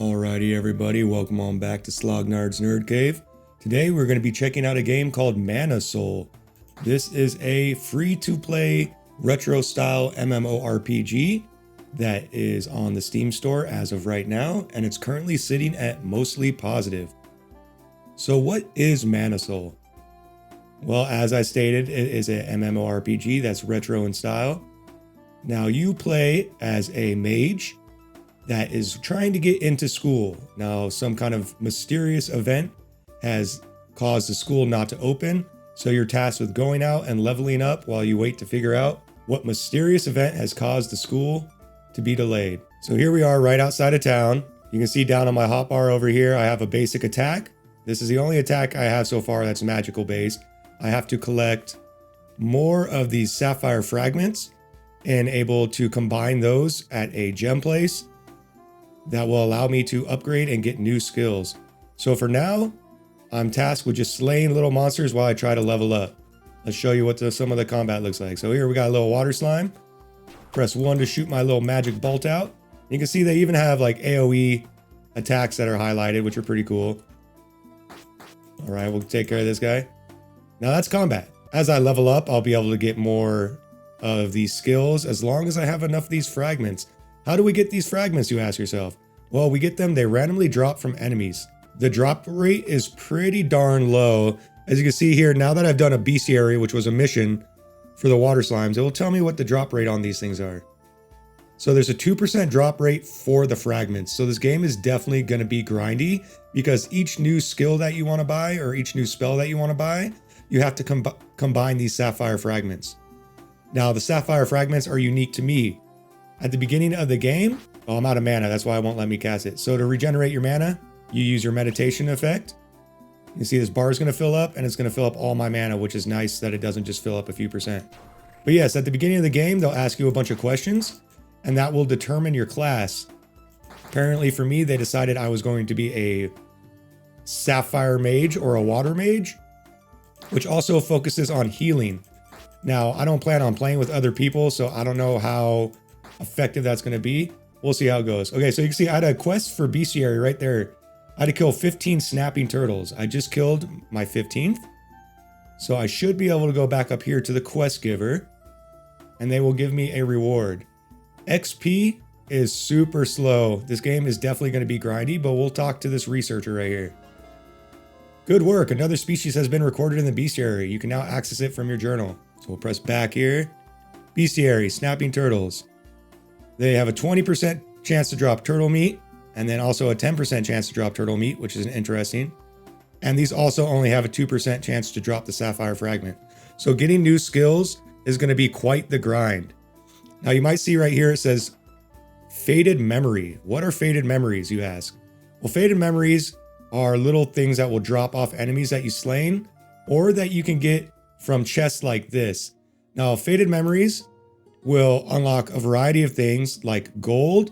Alrighty everybody, welcome on back to Slognard's Nerd Cave. Today we're going to be checking out a game called ManaSoul. This is a free-to-play retro-style MMORPG that is on the Steam store as of right now, and it's currently sitting at mostly positive. So what is ManaSoul? Well, as I stated, it is a MMORPG that's retro in style. Now you play as a mage that is trying to get into school. Now, some kind of mysterious event has caused the school not to open, so you're tasked with going out and leveling up while you wait to figure out what mysterious event has caused the school to be delayed. So here we are right outside of town. You can see down on my hotbar over here, I have a basic attack. This is the only attack I have so far that's magical based. I have to collect more of these sapphire fragments and able to combine those at a gem place that will allow me to upgrade and get new skills. So for now, I'm tasked with just slaying little monsters while I try to level up. Let's show you what some of the combat looks like. So here we got a little water slime. Press 1 to shoot my little magic bolt out. You can see they even have like AoE attacks that are highlighted, which are pretty cool. All right, we'll take care of this guy. Now that's combat. As I level up, I'll be able to get more of these skills as long as I have enough of these fragments. How do we get these fragments, you ask yourself? Well, we get them, they randomly drop from enemies. The drop rate is pretty darn low. As you can see here, now that I've done a Bestiary, which was a mission for the water slimes, it will tell me what the drop rate on these things are. So there's a 2% drop rate for the fragments. So this game is definitely going to be grindy because each new skill that you want to buy or each new spell that you want to buy, you have to combine these sapphire fragments. Now, the sapphire fragments are unique to me. At the beginning of the game, I'm out of mana, that's why it won't let me cast it. So to regenerate your mana, you use your meditation effect. You see this bar is going to fill up, and it's going to fill up all my mana, which is nice that it doesn't just fill up a few percent. But yes, at the beginning of the game, they'll ask you a bunch of questions, and that will determine your class. Apparently for me, they decided I was going to be a sapphire mage or a water mage, which also focuses on healing. Now, I don't plan on playing with other people, so I don't know how effective that's going to be. We'll see how it goes. Okay, so you can see I had a quest for Bestiary right there. I had to kill 15 snapping turtles. I just killed my 15th. So I should be able to go back up here to the quest giver, and they will give me a reward. XP is super slow. This game is definitely going to be grindy, but we'll talk to this researcher right here. Good work. Another species has been recorded in the Bestiary. You can now access it from your journal. So we'll press back here. Bestiary, snapping turtles. They have a 20% chance to drop turtle meat, and then also a 10% chance to drop turtle meat, which is interesting. And these also only have a 2% chance to drop the sapphire fragment. So getting new skills is going to be quite the grind. Now you might see right here, it says faded memory. What are faded memories, you ask? Well, faded memories are little things that will drop off enemies that you slain, or that you can get from chests like this. Now, faded memories will unlock a variety of things like gold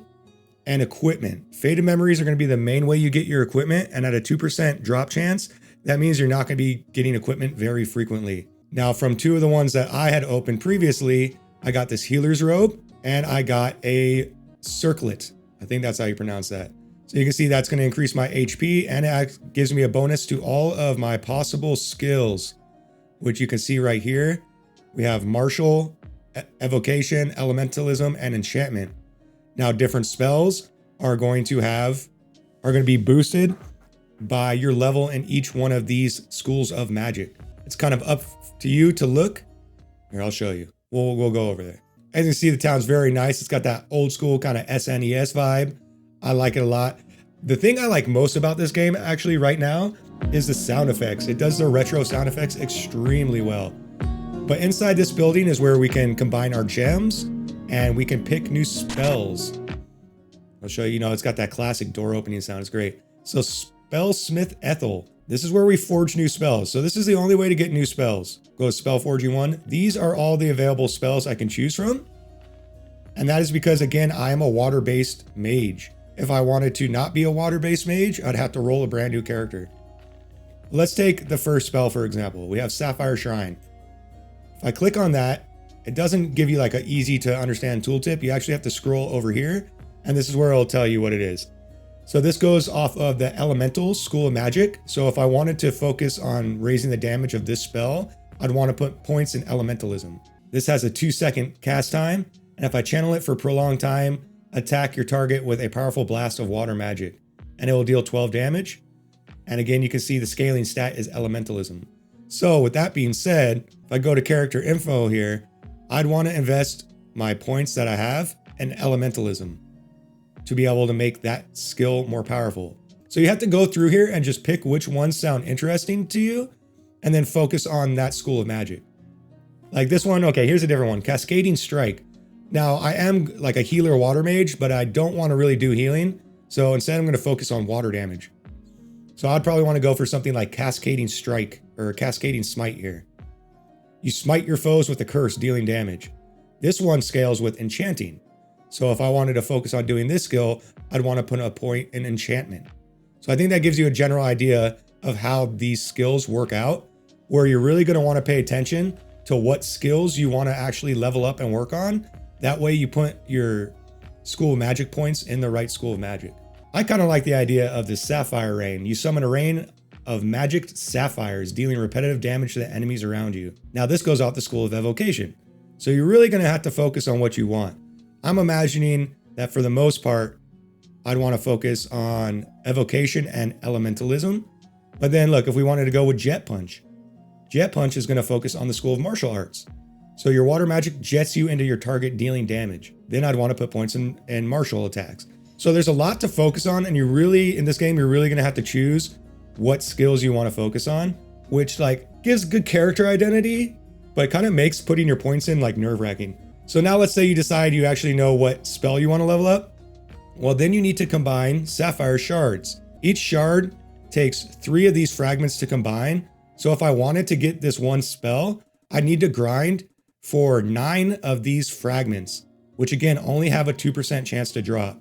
and equipment. Faded memories are going to be the main way you get your equipment, and at a 2% drop chance, that means you're not going to be getting equipment very frequently. Now, from two of the ones that I had opened previously, I got this healer's robe and I got a circlet. I think that's how you pronounce that. So you can see that's going to increase my HP, and it gives me a bonus to all of my possible skills, which you can see right here. We have martial, evocation, elementalism, and enchantment. Now, different spells are going to be boosted by your level in each one of these schools of magic. It's kind of up to you to look. Here, I'll show you. We'll go over there. As you can see, the town's very nice. It's got that old school kind of SNES vibe. I like it a lot. The thing I like most about this game actually right now is the sound effects. It does the retro sound effects extremely well. But inside this building is where we can combine our gems and we can pick new spells. I'll show you, it's got that classic door opening sound. It's great. So Spellsmith Ethel. This is where we forge new spells. So this is the only way to get new spells. Go to Spell Forging 1. These are all the available spells I can choose from. And that is because, again, I am a water-based mage. If I wanted to not be a water-based mage, I'd have to roll a brand new character. Let's take the first spell, for example. We have Sapphire Shrine. If I click on that, it doesn't give you like an easy to understand tooltip. You actually have to scroll over here, and this is where it'll tell you what it is. So this goes off of the Elemental School of Magic. So if I wanted to focus on raising the damage of this spell, I'd want to put points in Elementalism. This has a 2-second cast time, and if I channel it for prolonged time, attack your target with a powerful blast of water magic, and it will deal 12 damage. And again, you can see the scaling stat is Elementalism. So with that being said, if I go to character info here, I'd want to invest my points that I have in Elementalism to be able to make that skill more powerful. So you have to go through here and just pick which ones sound interesting to you and then focus on that school of magic. Like this one, okay, here's a different one, Cascading Strike. Now I am like a healer water mage, but I don't want to really do healing. So instead I'm going to focus on water damage. So I'd probably want to go for something like Cascading Strike or Cascading Smite here. You smite your foes with a curse, dealing damage. This one scales with enchanting. So if I wanted to focus on doing this skill, I'd want to put a point in enchantment. So I think that gives you a general idea of how these skills work out, where you're really going to want to pay attention to what skills you want to actually level up and work on. That way you put your School of Magic points in the right School of Magic. I kind of like the idea of the Sapphire Rain. You summon a rain of magic sapphires, dealing repetitive damage to the enemies around you. Now this goes out the School of Evocation. So you're really going to have to focus on what you want. I'm imagining that for the most part, I'd want to focus on Evocation and Elementalism. But then look, if we wanted to go with Jet Punch is going to focus on the School of Martial Arts. So your water magic jets you into your target, dealing damage. Then I'd want to put points in martial attacks. So there's a lot to focus on, and in this game, you're really going to have to choose what skills you want to focus on, which like gives good character identity, but kind of makes putting your points in like nerve-wracking. So now let's say you decide you actually know what spell you want to level up. Well, then you need to combine Sapphire Shards. Each shard takes 3 of these fragments to combine. So if I wanted to get this one spell, I need to grind for 9 of these fragments, which again, only have a 2% chance to drop.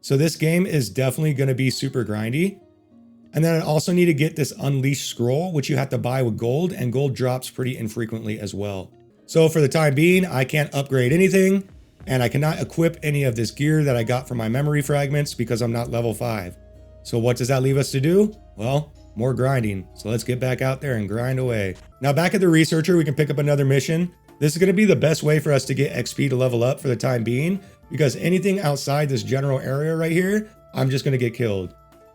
So this game is definitely going to be super grindy. And then I also need to get this Unleashed Scroll, which you have to buy with gold, and gold drops pretty infrequently as well. So for the time being, I can't upgrade anything, and I cannot equip any of this gear that I got from my memory fragments because I'm not level 5. So what does that leave us to do? Well, more grinding. So let's get back out there and grind away. Now back at the Researcher, we can pick up another mission. This is going to be the best way for us to get XP to level up for the time being, because anything outside this general area right here, I'm just going to get killed.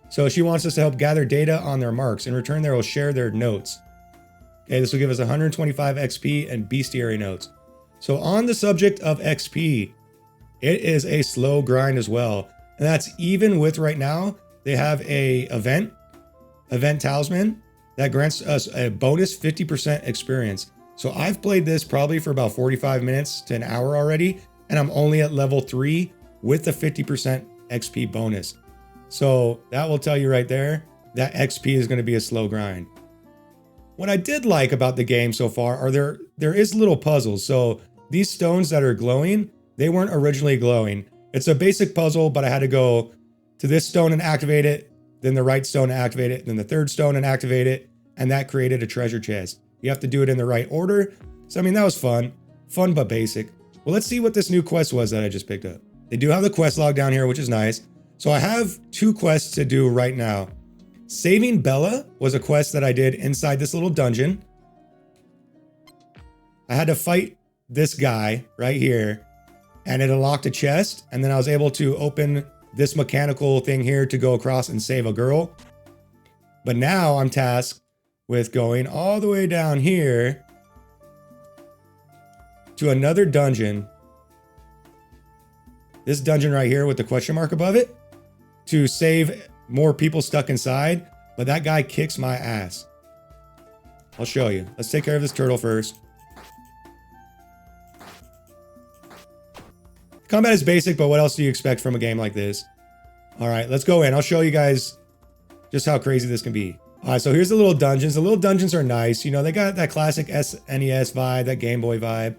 So she wants us to help gather data on their marks. In return, they will share their notes. Okay, this will give us 125 XP and Bestiary notes. So on the subject of XP, it is a slow grind as well. And that's even with right now, they have a event talisman that grants us a bonus 50% experience. So I've played this probably for about 45 minutes to an hour already, and I'm only at level 3 with the 50% XP bonus. So that will tell you right there that XP is going to be a slow grind. What I did like about the game so far are there is little puzzles. So these stones that are glowing, they weren't originally glowing. It's a basic puzzle, but I had to go to this stone and activate it, then the right stone and activate it, then the third stone and activate it, and that created a treasure chest. You have to do it in the right order. So, I mean, that was fun but basic. Well, let's see what this new quest was that I just picked up. They do have the quest log down here, which is nice. So I have 2 quests to do right now. Saving Bella was a quest that I did inside this little dungeon. I had to fight this guy right here, and it unlocked a chest, and then I was able to open this mechanical thing here to go across and save a girl. But now I'm tasked with going all the way down here to another dungeon. This dungeon right here with the question mark above it, to save more people stuck inside, but that guy kicks my ass. I'll show you. Let's take care of this turtle first. Combat is basic, but what else do you expect from a game like this? All right, let's go in. I'll show you guys just how crazy this can be. All right, so here's the little dungeons. The little dungeons are nice. You know, they got that classic SNES vibe, that Game Boy vibe.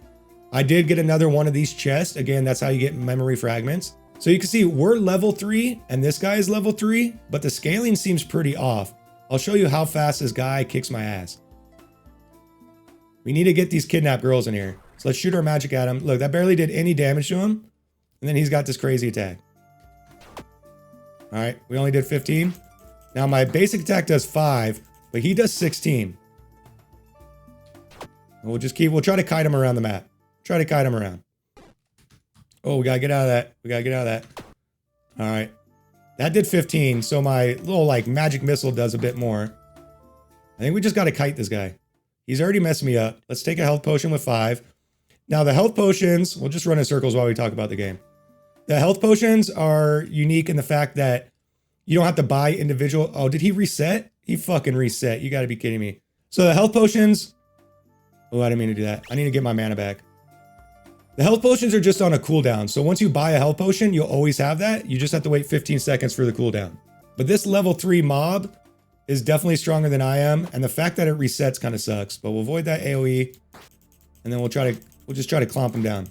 I did get another one of these chests. Again, that's how you get memory fragments. So you can see we're level 3 and this guy is level 3, but the scaling seems pretty off. I'll show you how fast this guy kicks my ass. We need to get these kidnapped girls in here. So let's shoot our magic at him. Look, that barely did any damage to him. And then he's got this crazy attack. All right, we only did 15. Now my basic attack does 5, but he does 16. We'll try to kite him around the map. Try to kite him around. Oh, we gotta get out of that. We gotta get out of that. All right. That did 15, so my little like magic missile does a bit more. I think we just gotta kite this guy. He's already messed me up. Let's take a health potion with 5. Now the health potions, we'll just run in circles while we talk about the game. The health potions are unique in the fact that you don't have to buy individual. Oh, did he reset? He fucking reset. You gotta be kidding me. So the health potions. Oh, I didn't mean to do that. I need to get my mana back. The health potions are just on a cooldown. So once you buy a health potion, you'll always have that. You just have to wait 15 seconds for the cooldown. But this level 3 mob is definitely stronger than I am. And the fact that it resets kind of sucks. But we'll avoid that AoE. And then we'll just try to clomp him down.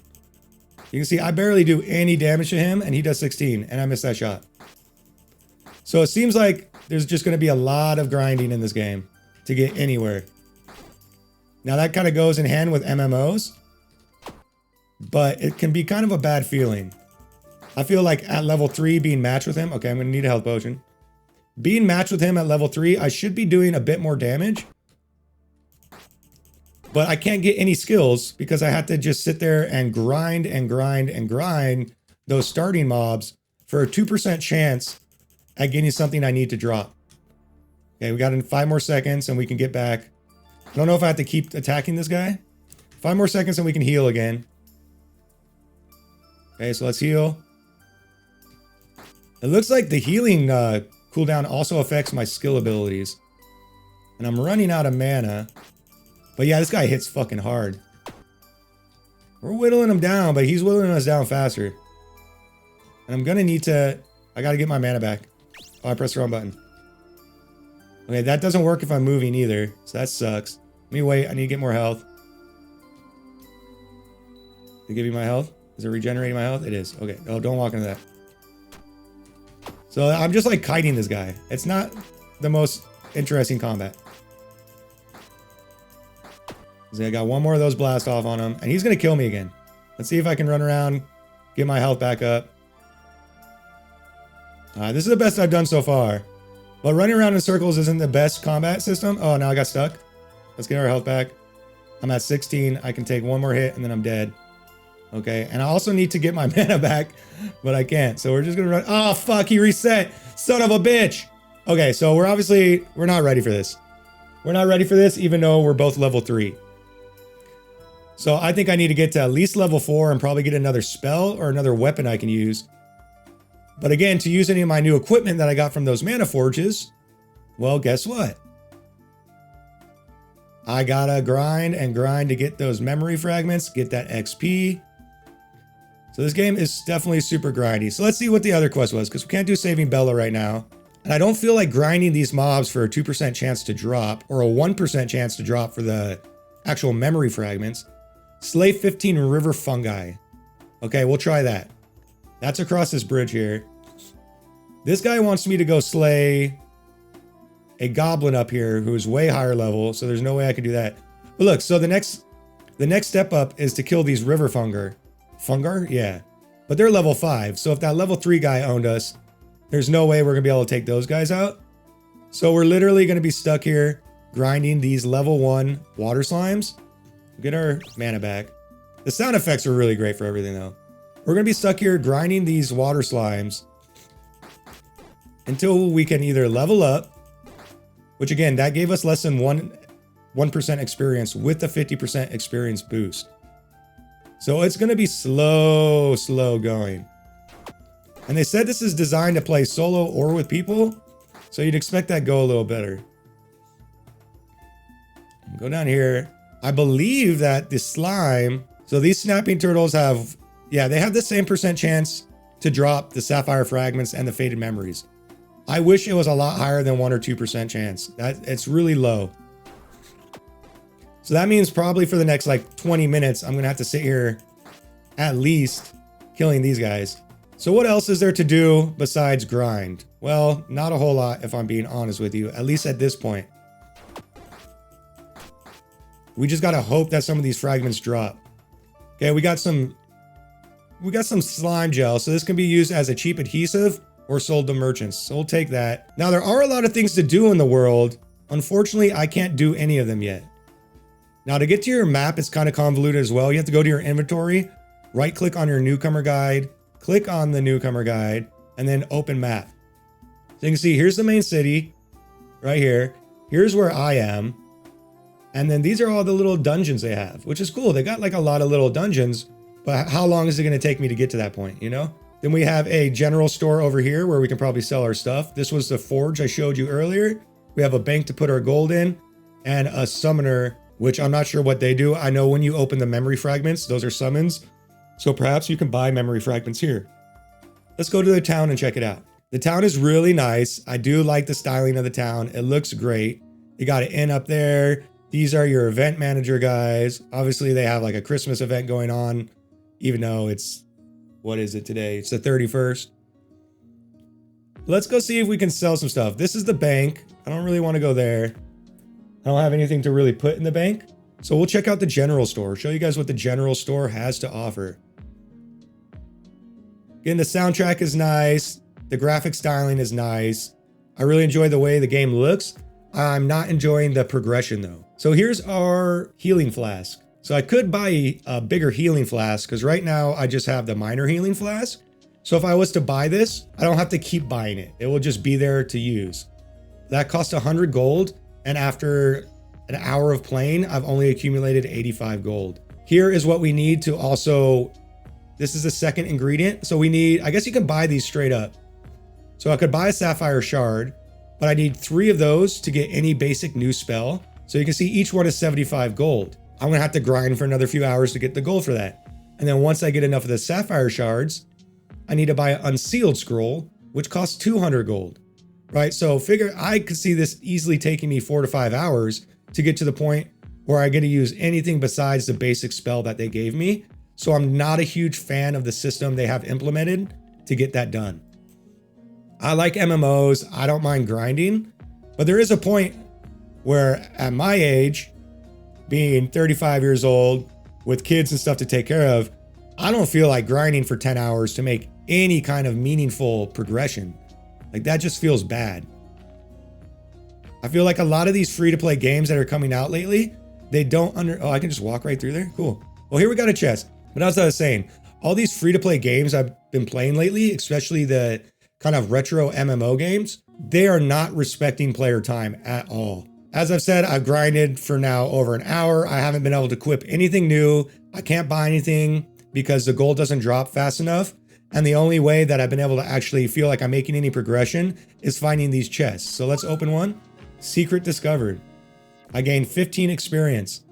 You can see I barely do any damage to him and he does 16 and I missed that shot. So it seems like there's just going to be a lot of grinding in this game to get anywhere. Now that kind of goes in hand with MMOs, but it can be kind of a bad feeling. I feel like at level 3 being matched with him, okay, I'm going to need a health potion. Being matched with him at level 3, I should be doing a bit more damage. But I can't get any skills because I have to just sit there and grind and grind and grind those starting mobs for a 2% chance at getting something I need to drop. Okay, we got in 5 more seconds and we can get back. I don't know if I have to keep attacking this guy. 5 more seconds and we can heal again. Okay, so let's heal. It looks like the healing cooldown also affects my skill abilities. And I'm running out of mana. But yeah, this guy hits fucking hard. We're whittling him down, but he's whittling us down faster. And I'm gonna need to... I gotta get my mana back. Oh, I pressed the wrong button. Okay, that doesn't work if I'm moving either. So that sucks. Let me wait. I need to get more health. Did it give you my health? Is it regenerating my health? It is. Okay. Oh, don't walk into that. So I'm just like kiting this guy. It's not the most interesting combat. I got one more of those blast off on him, and he's gonna kill me again. Let's see if I can run around, get my health back up. This is the best I've done so far. But running around in circles isn't the best combat system. Oh, now I got stuck. Let's get our health back. I'm at 16. I can take one more hit, and then I'm dead. Okay, and I also need to get my mana back, but I can't. So we're just gonna run. Oh, fuck, he reset. Son of a bitch. Okay, so we're not ready for this. We're not ready for this, even though we're both level 3. So I think I need to get to at least level 4 and probably get another spell or another weapon I can use. But again, to use any of my new equipment that I got from those mana forges, well, guess what? I gotta grind and grind to get those memory fragments, get that XP. So this game is definitely super grindy. So let's see what the other quest was, because we can't do Saving Bella right now. And I don't feel like grinding these mobs for a 2% chance to drop or a 1% chance to drop for the actual memory fragments. Slay 15 river fungi. Okay, we'll try that. That's across this bridge here. This guy wants me to go slay a goblin up here who's way higher level, so there's no way I can do that. But look, so the next step up is to kill these river fungar. Fungar? Yeah. But they're level 5, so if that level 3 guy owned us, there's no way we're gonna be able to take those guys out. So we're literally gonna be stuck here grinding these level 1 water slimes. Get our mana back. The sound effects are really great for everything though. We're gonna be stuck here grinding these water slimes until we can either level up, which again, that gave us less than 1% experience with the 50% experience boost. So it's gonna be slow going. And they said this is designed to play solo or with people, so you'd expect that go a little better. Go down here. I believe that the slime, so these snapping turtles have, yeah, they have the same percent chance to drop the sapphire fragments and the faded memories. I wish it was a lot higher than 1 or 2% chance. It's really low. So that means probably for the next like 20 minutes, I'm gonna have to sit here at least killing these guys. So what else is there to do besides grind? Well, not a whole lot if I'm being honest with you, at least at this point. We just gotta hope that some of these fragments drop. Okay, we got some slime gel, so this can be used as a cheap adhesive or sold to merchants. So we'll take that. Now there are a lot of things to do in the world. Unfortunately, I can't do any of them yet. Now to get to your map, it's kind of convoluted as well. You have to go to your inventory, right click on your newcomer guide, click on the newcomer guide, and then open map. So you can see here's the main city right here. Here's where I am. And then these are all the little dungeons they have, which is cool. They got like a lot of little dungeons, but how long is it going to take me to get to that point, you know? Then we have a general store over here where we can probably sell our stuff. This was the forge I showed you earlier. We have a bank to put our gold in and a summoner, which I'm not sure what they do. I know when you open the memory fragments, those are summons. So perhaps you can buy memory fragments here. Let's go to the town and check it out. The town is really nice. I do like the styling of the town. It looks great. You got an inn up there. These are your event manager guys. Obviously they have like a Christmas event going on, even though it's, what is it today? It's the 31st. Let's go see if we can sell some stuff. This is the bank. I don't really want to go there. I don't have anything to really put in the bank. So we'll check out the general store. Show you guys what the general store has to offer. Again, the soundtrack is nice. The graphic styling is nice. I really enjoy the way the game looks. I'm not enjoying the progression though. So here's our healing flask. So I could buy a bigger healing flask because right now I just have the minor healing flask. So if I was to buy this, I don't have to keep buying it. It will just be there to use. That costs 100 gold. And after an hour of playing, I've only accumulated 85 gold. Here is what we need to also, this is the second ingredient. So we need, I guess you can buy these straight up. So I could buy a sapphire shard, but I need 3 of those to get any basic new spell. So you can see each one is 75 gold. I'm gonna have to grind for another few hours to get the gold for that. And then once I get enough of the sapphire shards, I need to buy an unsealed scroll, which costs 200 gold, right? So figure I could see this easily taking me 4 to 5 hours to get to the point where I get to use anything besides the basic spell that they gave me. So I'm not a huge fan of the system they have implemented to get that done. I like MMOs, I don't mind grinding, but there is a point where at my age, being 35 years old with kids and stuff to take care of, I don't feel like grinding for 10 hours to make any kind of meaningful progression. Like that just feels bad. I feel like a lot of these free-to-play games that are coming out lately, they don't oh, I can just walk right through there? Cool. Well, here we got a chest. But as I was saying, all these free-to-play games I've been playing lately, especially the kind of retro MMO games, they are not respecting player time at all. As I've said, I've grinded for now over an hour. I haven't been able to equip anything new. I can't buy anything because the gold doesn't drop fast enough. And the only way that I've been able to actually feel like I'm making any progression is finding these chests. So let's open one. Secret discovered. I gained 15 experience.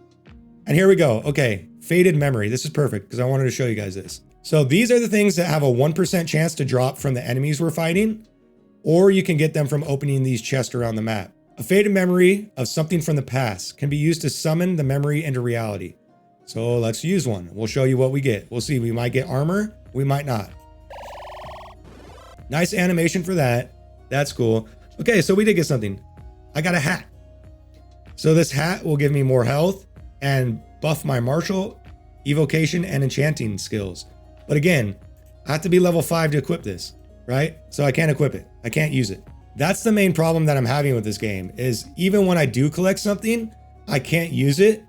And here we go. Okay, faded memory. This is perfect because I wanted to show you guys this. So these are the things that have a 1% chance to drop from the enemies we're fighting, or you can get them from opening these chests around the map. A faded memory of something from the past can be used to summon the memory into reality. So let's use one. We'll show you what we get. We'll see. We might get armor. We might not. Nice animation for that. That's cool. Okay, so we did get something. I got a hat. So this hat will give me more health and buff my martial, evocation, and enchanting skills. But again, I have to be level 5 to equip this, right? So I can't equip it. I can't use it. That's the main problem that I'm having with this game is even when I do collect something, I can't use it.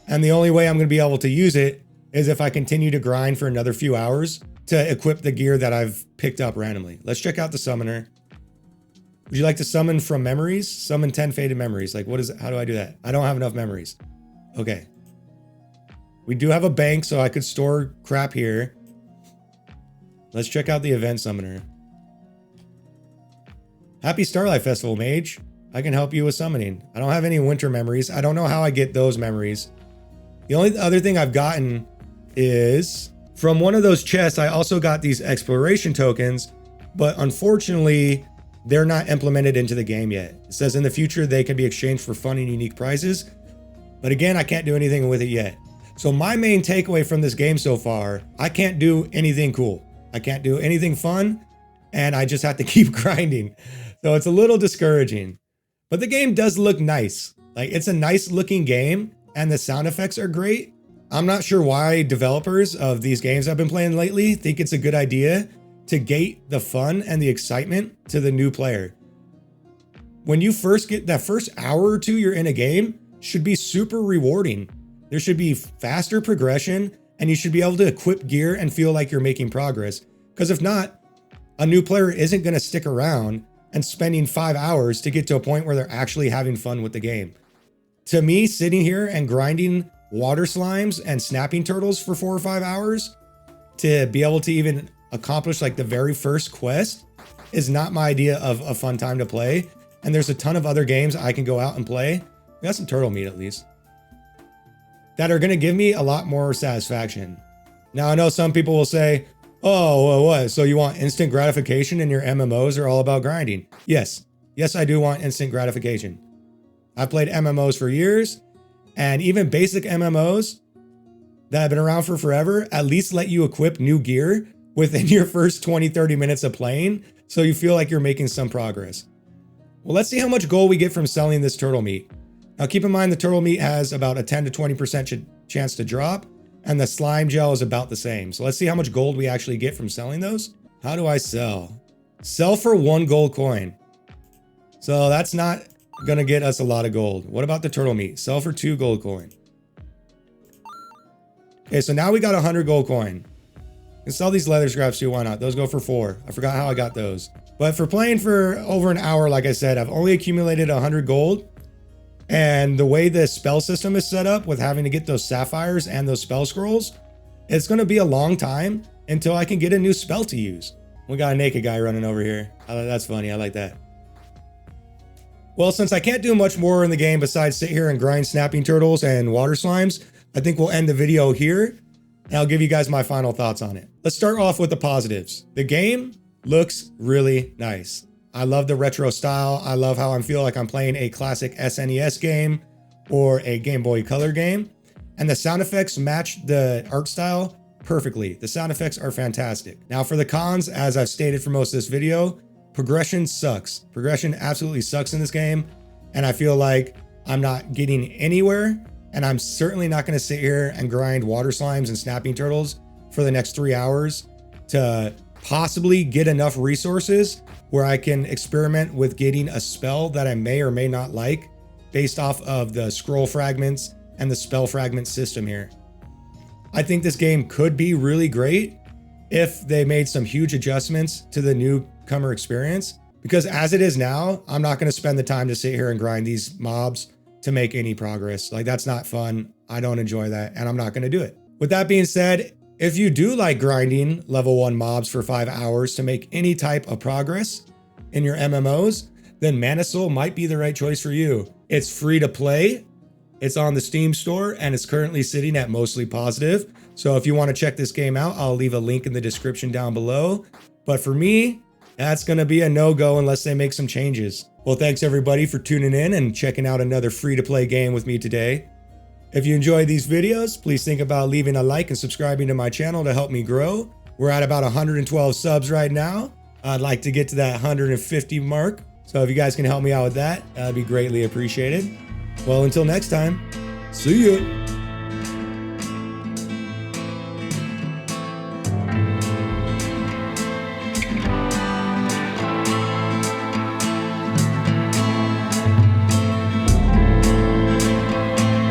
And the only way I'm going to be able to use it is if I continue to grind for another few hours to equip the gear that I've picked up randomly. Let's check out the summoner. Would you like to summon from memories? Summon 10 faded memories. Like what is it? How do I do that? I don't have enough memories. Okay. We do have a bank, so I could store crap here. Let's check out the event summoner. Happy Starlight Festival, mage. I can help you with summoning. I don't have any winter memories. I don't know how I get those memories. The only other thing I've gotten is from one of those chests, I also got these exploration tokens, but unfortunately, they're not implemented into the game yet. It says in the future, they can be exchanged for fun and unique prizes. But again, I can't do anything with it yet. So my main takeaway from this game so far, I can't do anything cool. I can't do anything fun, and I just have to keep grinding. So it's a little discouraging, but the game does look nice. Like it's a nice looking game and the sound effects are great. I'm not sure why developers of these games I've been playing lately think it's a good idea to gate the fun and the excitement to the new player. When you first get that first hour or two you're in a game should be super rewarding. There should be faster progression and you should be able to equip gear and feel like you're making progress. Because if not, a new player isn't going to stick around and spending 5 hours to get to a point where they're actually having fun with the game. To me, sitting here and grinding water slimes and snapping turtles for 4 or 5 hours to be able to even accomplish like the very first quest is not my idea of a fun time to play. And there's a ton of other games I can go out and play. We got some turtle meat at least, that are going to give me a lot more satisfaction. Now, I know some people will say, oh, well, what? So you want instant gratification and your MMOs are all about grinding? Yes. Yes, I do want instant gratification. I've played MMOs for years, and even basic MMOs that have been around for forever at least let you equip new gear within your first 20-30 minutes of playing, so you feel like you're making some progress. Well, let's see how much gold we get from selling this turtle meat. Now keep in mind the turtle meat has about a 10 to 20% chance to drop, and the slime gel is about the same. So let's see how much gold we actually get from selling those. How do I sell? Sell for 1 gold coin. So that's not gonna get us a lot of gold. What about the turtle meat? Sell for 2 gold coin. Okay, so now we got 100 gold coin. And sell these leather scraps too, why not? Those go for 4. I forgot how I got those. But for playing for over an hour, like I said, I've only accumulated 100 gold. And the way the spell system is set up with having to get those sapphires and those spell scrolls, it's going to be a long time until I can get a new spell to use. We got a naked guy running over here. That's funny. I like that. Well, since I can't do much more in the game besides sit here and grind snapping turtles and water slimes, I think we'll end the video here. And I'll give you guys my final thoughts on it. Let's start off with the positives. The game looks really nice. I love the retro style. I love how I feel like I'm playing a classic SNES game or a Game Boy Color game. And the sound effects match the art style perfectly. The sound effects are fantastic. Now for the cons, as I've stated for most of this video, progression sucks. Progression absolutely sucks in this game. And I feel like I'm not getting anywhere. And I'm certainly not going to sit here and grind water slimes and snapping turtles for the next 3 hours to possibly get enough resources where I can experiment with getting a spell that I may or may not like based off of the scroll fragments and the spell fragment system here. I think this game could be really great if they made some huge adjustments to the newcomer experience, because as it is now, I'm not going to spend the time to sit here and grind these mobs to make any progress. Like, that's not fun. I don't enjoy that, and I'm not going to do it. With that being said, if you do like grinding level 1 mobs for 5 hours to make any type of progress in your MMOs, then ManaSoul might be the right choice for you. It's free to play, it's on the Steam store, and it's currently sitting at mostly positive. So if you want to check this game out, I'll leave a link in the description down below. But for me, that's going to be a no-go unless they make some changes. Well, thanks everybody for tuning in and checking out another free-to-play game with me today. If you enjoyed these videos, please think about leaving a like and subscribing to my channel to help me grow. We're at about 112 subs right now. I'd like to get to that 150 mark. So if you guys can help me out with that, that'd be greatly appreciated. Well, until next time, see ya.